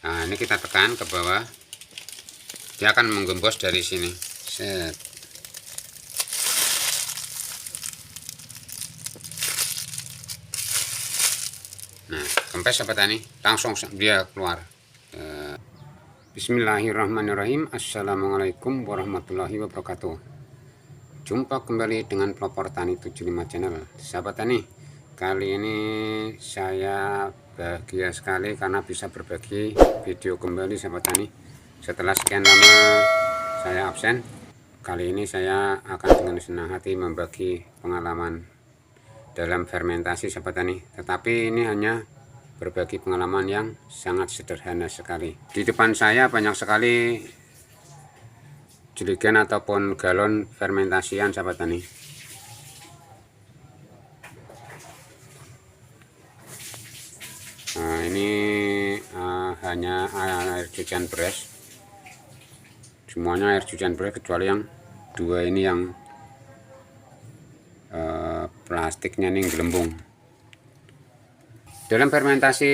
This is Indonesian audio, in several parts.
Nah, ini kita tekan ke bawah, dia akan menggembos dari sini. Set. Nah, kempes sobat tani, langsung dia keluar. Bismillahirrahmanirrahim. Assalamualaikum warahmatullahi wabarakatuh. Jumpa kembali dengan Pelopor Tani 75 channel. Sahabat tani, kali ini saya bahagia sekali karena bisa berbagi video kembali sahabat tani. Setelah sekian lama saya absen, kali ini saya akan dengan senang hati membagi pengalaman dalam fermentasi sahabat tani. Tetapi ini hanya berbagi pengalaman yang sangat sederhana sekali. Di depan saya banyak sekali jerigen ataupun galon fermentasian sahabat tani. Nah, ini hanya air cucian beras, semuanya air cucian beras kecuali yang dua ini yang plastiknya ini gelembung. Dalam fermentasi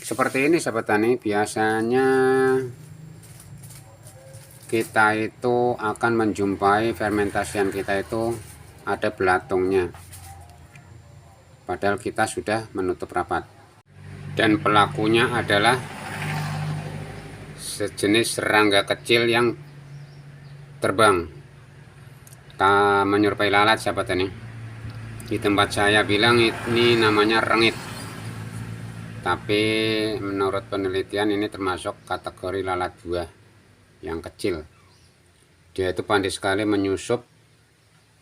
seperti ini sahabat tani, biasanya kita itu akan menjumpai fermentasian kita itu ada belatungnya, padahal kita sudah menutup rapat. Dan pelakunya adalah sejenis serangga kecil yang terbang menyerupai lalat sahabat tani. Di tempat saya bilang ini namanya rengit, tapi menurut penelitian ini termasuk kategori lalat buah yang kecil. Dia itu pandai sekali menyusup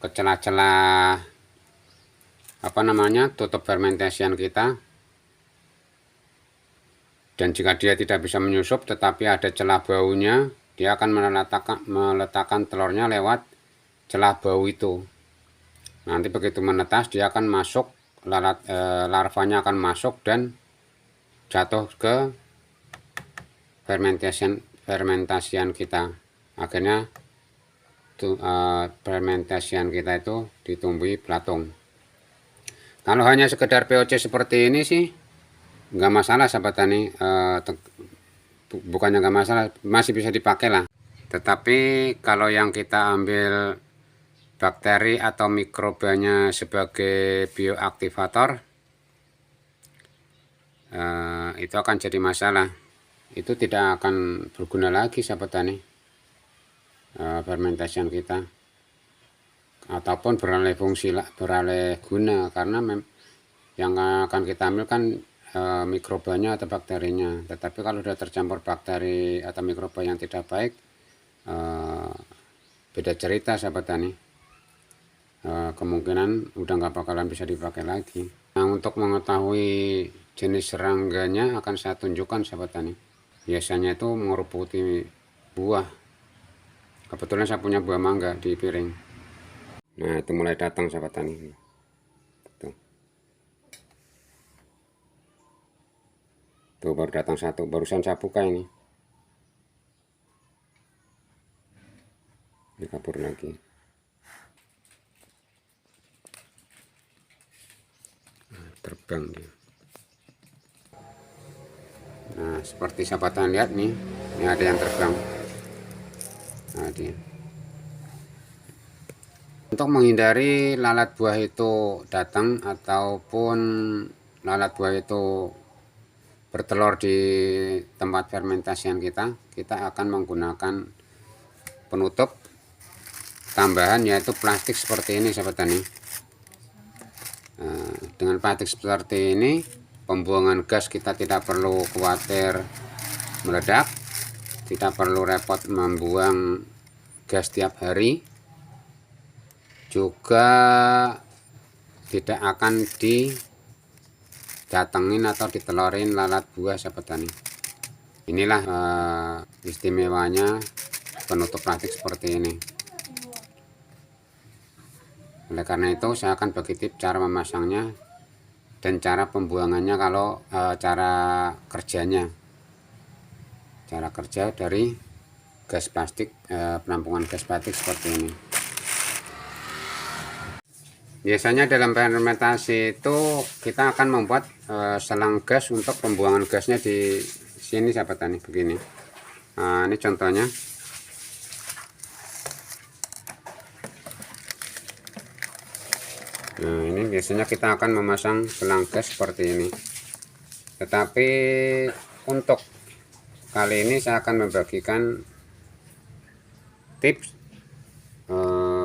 ke celah-celah tutup fermentasian kita. Dan jika dia tidak bisa menyusup tetapi ada celah baunya, dia akan meletakkan telurnya lewat celah bau itu. Nanti begitu menetas dia akan masuk, larvanya akan masuk dan jatuh ke fermentasian kita. Akhirnya fermentasian kita itu ditumbuhi belatung. Kalau hanya sekedar POC seperti ini sih nggak masalah sahabat tani, bukannya nggak masalah, masih bisa dipakai lah. Tetapi kalau yang kita ambil bakteri atau mikrobanya sebagai bioaktivator, itu akan jadi masalah. Itu tidak akan berguna lagi sahabat tani, fermentasian kita, ataupun beralih fungsi, beralih guna, karena yang akan kita ambil kan mikrobanya atau bakterinya. Tetapi kalau sudah tercampur bakteri atau mikroba yang tidak baik, beda cerita sahabat tani. Kemungkinan udah nggak bakalan bisa dipakai lagi. Nah, untuk mengetahui jenis serangganya akan saya tunjukkan sahabat tani. Biasanya itu mengeruputi buah. Kebetulan saya punya buah mangga di piring. Nah, itu mulai datang sahabat tani. Tuh baru datang satu, barusan saya buka ini. Ini kabur lagi. Nah, terbang dia. Nah, seperti sahabat tani lihat nih, ini ada yang terbang. Nah, dia. Untuk menghindari lalat buah itu datang ataupun lalat buah itu bertelur di tempat fermentasian kita akan menggunakan penutup tambahan, yaitu plastik seperti ini sahabat tani. Nah, dengan plastik seperti ini, pembuangan gas kita tidak perlu khawatir meledak, tidak perlu repot membuang gas tiap hari, juga tidak akan didatengin atau ditelorin lalat buah sahabat tani. Inilah istimewanya penutup plastik seperti ini. Oleh karena itu saya akan bagi tips cara memasangnya dan cara pembuangannya, kalau cara kerjanya, cara kerja dari gas plastik, penampungan gas plastik seperti ini. Biasanya dalam fermentasi itu kita akan membuat selang gas untuk pembuangan gasnya di sini sahabat tani, begini. Nah, ini contohnya. Nah, ini biasanya kita akan memasang selang gas seperti ini. Tetapi untuk kali ini saya akan membagikan tips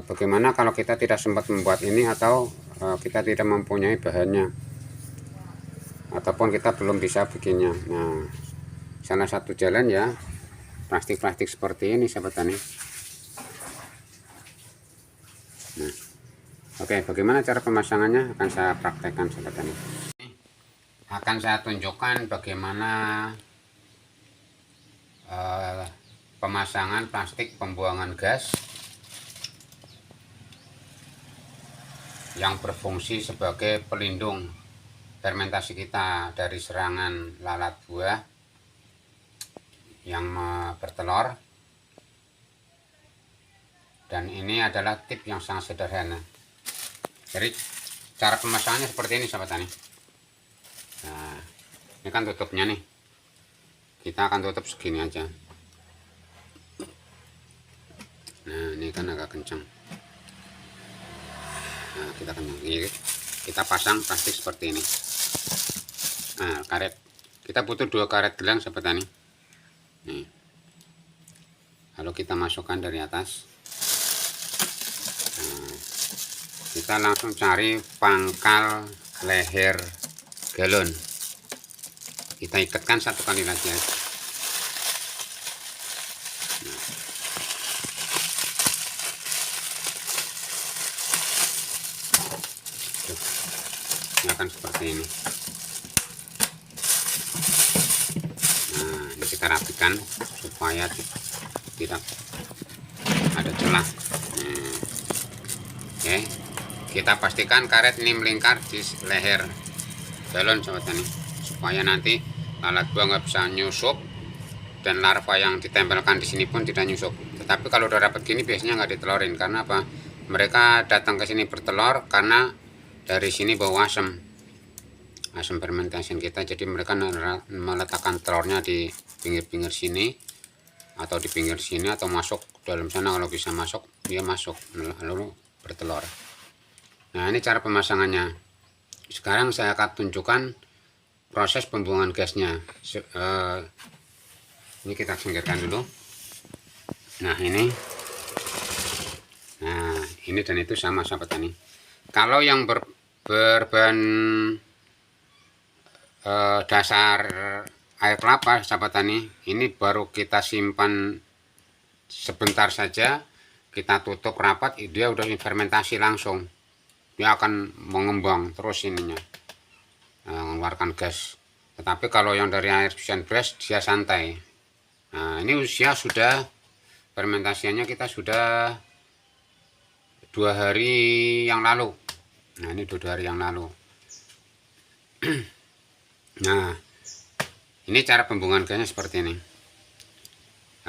bagaimana kalau kita tidak sempat membuat ini, atau kita tidak mempunyai bahannya, ataupun kita belum bisa bikinnya. Nah, salah satu jalan ya plastik-plastik seperti ini sahabat tani. Nah, oke, bagaimana cara pemasangannya akan saya praktekkan sahabat tani. Akan saya tunjukkan bagaimana pemasangan plastik pembuangan gas yang berfungsi sebagai pelindung fermentasi kita dari serangan lalat buah yang bertelur. Dan ini adalah tip yang sangat sederhana. Jadi cara pemasangannya seperti ini sahabat tani. Nah, ini kan tutupnya nih, kita akan tutup segini aja. Nah, ini kan agak kencang. Nah, kita kencang ini, kita pasang plastik seperti ini. Nah, karet, kita butuh 2 karet gelang sahabat tani. Nih, lalu kita masukkan dari atas. Nah, kita langsung cari pangkal leher galon, kita ikatkan 1 kali lagi aja. Ini akan seperti ini. Nah, ini kita rapikan supaya tidak ada celah. Oke, kita pastikan karet ini melingkar di leher galon sahabat tani, supaya nanti lalat buah nggak bisa nyusup dan larva yang ditempelkan di sini pun tidak nyusup. Tetapi kalau udah rapat gini biasanya nggak ditelorin. Karena apa? Mereka datang ke sini bertelur karena dari sini bau asam fermentasi kita. Jadi mereka meletakkan telurnya di pinggir-pinggir sini atau di pinggir sini, atau masuk dalam sana. Kalau bisa masuk, dia masuk lalu bertelur. Nah, ini cara pemasangannya. Sekarang saya akan tunjukkan proses pembuangan gasnya. Ini kita singkirkan dulu. Nah, ini dan itu sama sahabat tani. Kalau yang berbahan dasar air kelapa sahabat tani, ini baru kita simpan sebentar saja, kita tutup rapat, dia udah fermentasi langsung. Dia akan mengembang terus ininya, mengeluarkan gas. Tetapi kalau yang dari air cucian beras, dia santai. Nah, ini usia sudah fermentasinya kita sudah 2 hari yang lalu. Nah, ini 2 hari yang lalu. Nah, ini cara pembuangan gasnya seperti ini.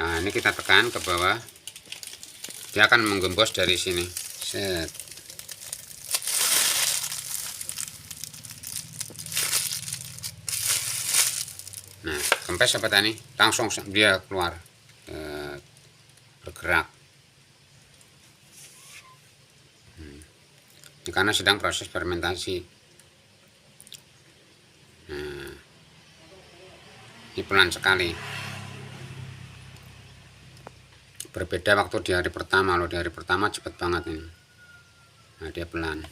Nah, ini kita tekan ke bawah, dia akan menggembos dari sini. Set. Nah, kempes sahabat tani, langsung dia keluar, bergerak. Ini karena sedang proses fermentasi. Nah, ini pelan sekali. Berbeda waktu di hari pertama. Loh, di hari pertama cepet banget ini. Nah, dia pelan.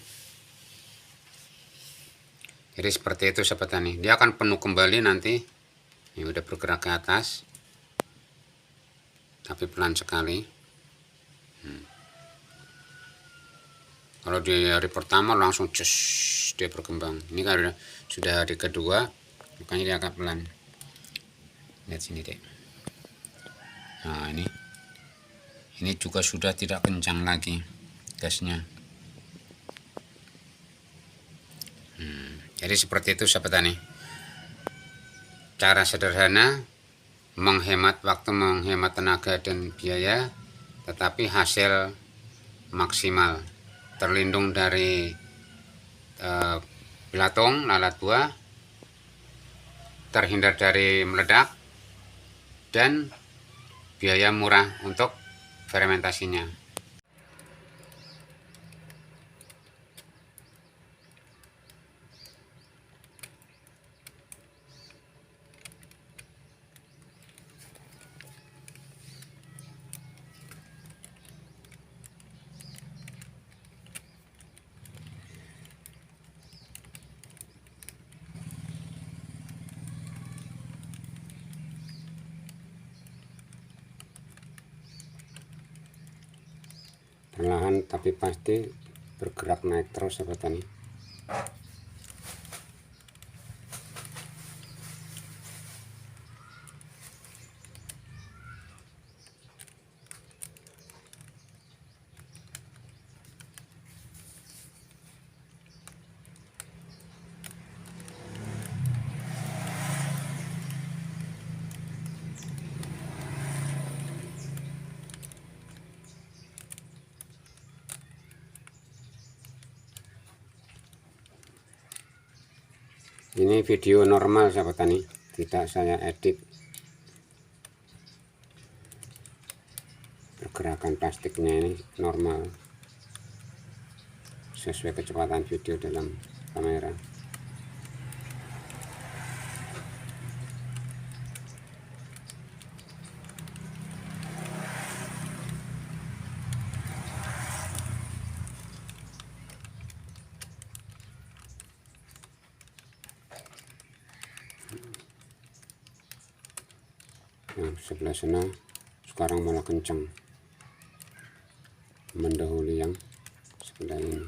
Jadi seperti itu sahabat tani. Dia akan penuh kembali nanti. Ini udah bergerak ke atas, tapi pelan sekali. Kalau di hari pertama langsung cus, dia berkembang. Ini kan sudah hari kedua, makanya dia agak pelan. Lihat sini deh. Nah, ini juga sudah tidak kencang lagi gasnya. Jadi seperti itu sahabat tani. Cara sederhana, menghemat waktu, menghemat tenaga dan biaya, tetapi hasil maksimal, terlindung dari belatung, lalat buah, terhindar dari meledak, dan biaya murah untuk fermentasinya. Perlahan tapi pasti bergerak naik terus sahabat tani. Ini video normal sahabat tani, tidak saya edit. Pergerakan plastiknya ini normal sesuai kecepatan video dalam kamera. Nah, sebelah sana sekarang malah kencang mendahului yang sebelah ini.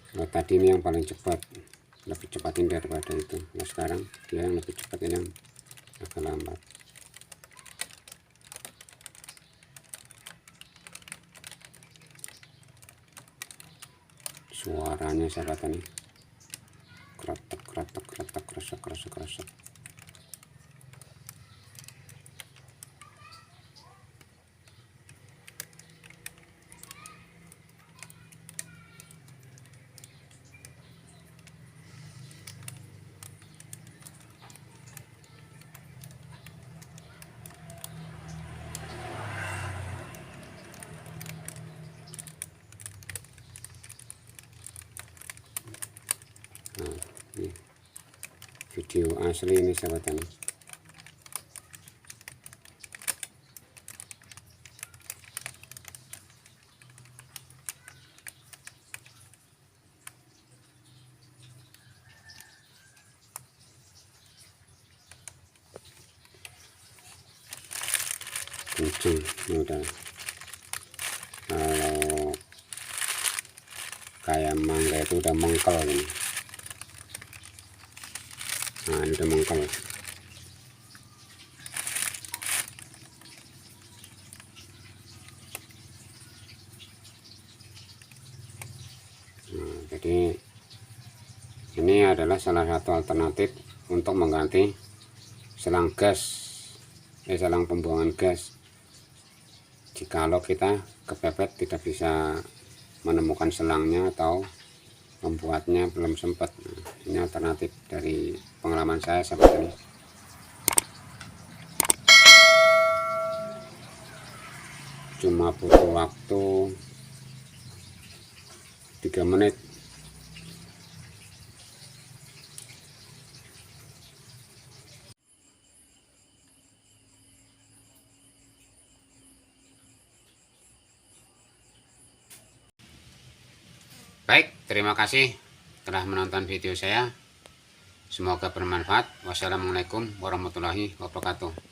Kalau tadi ini yang paling cepat, lebih cepat ini daripada itu. Nah sekarang dia yang lebih cepat, ini yang agak lambat. Suaranya sahabat tani, kretek kretek kretek, kresek kresek kresek. Nah, ini video asli ini sahabat tani. Kencang ini udah, kalau kayak mangga itu udah mengkel ini. Nah ini udah mengkel. Nah, jadi ini adalah salah satu alternatif untuk mengganti selang gas, selang pembuangan gas. Jikalau kita kepepet tidak bisa menemukan selangnya atau membuatnya belum sempat. Nah, ini alternatif dari pengalaman saya sahabat ini. Cuma butuh waktu 3 menit. Baik, terima kasih telah menonton video saya. Semoga bermanfaat. Wassalamualaikum warahmatullahi wabarakatuh.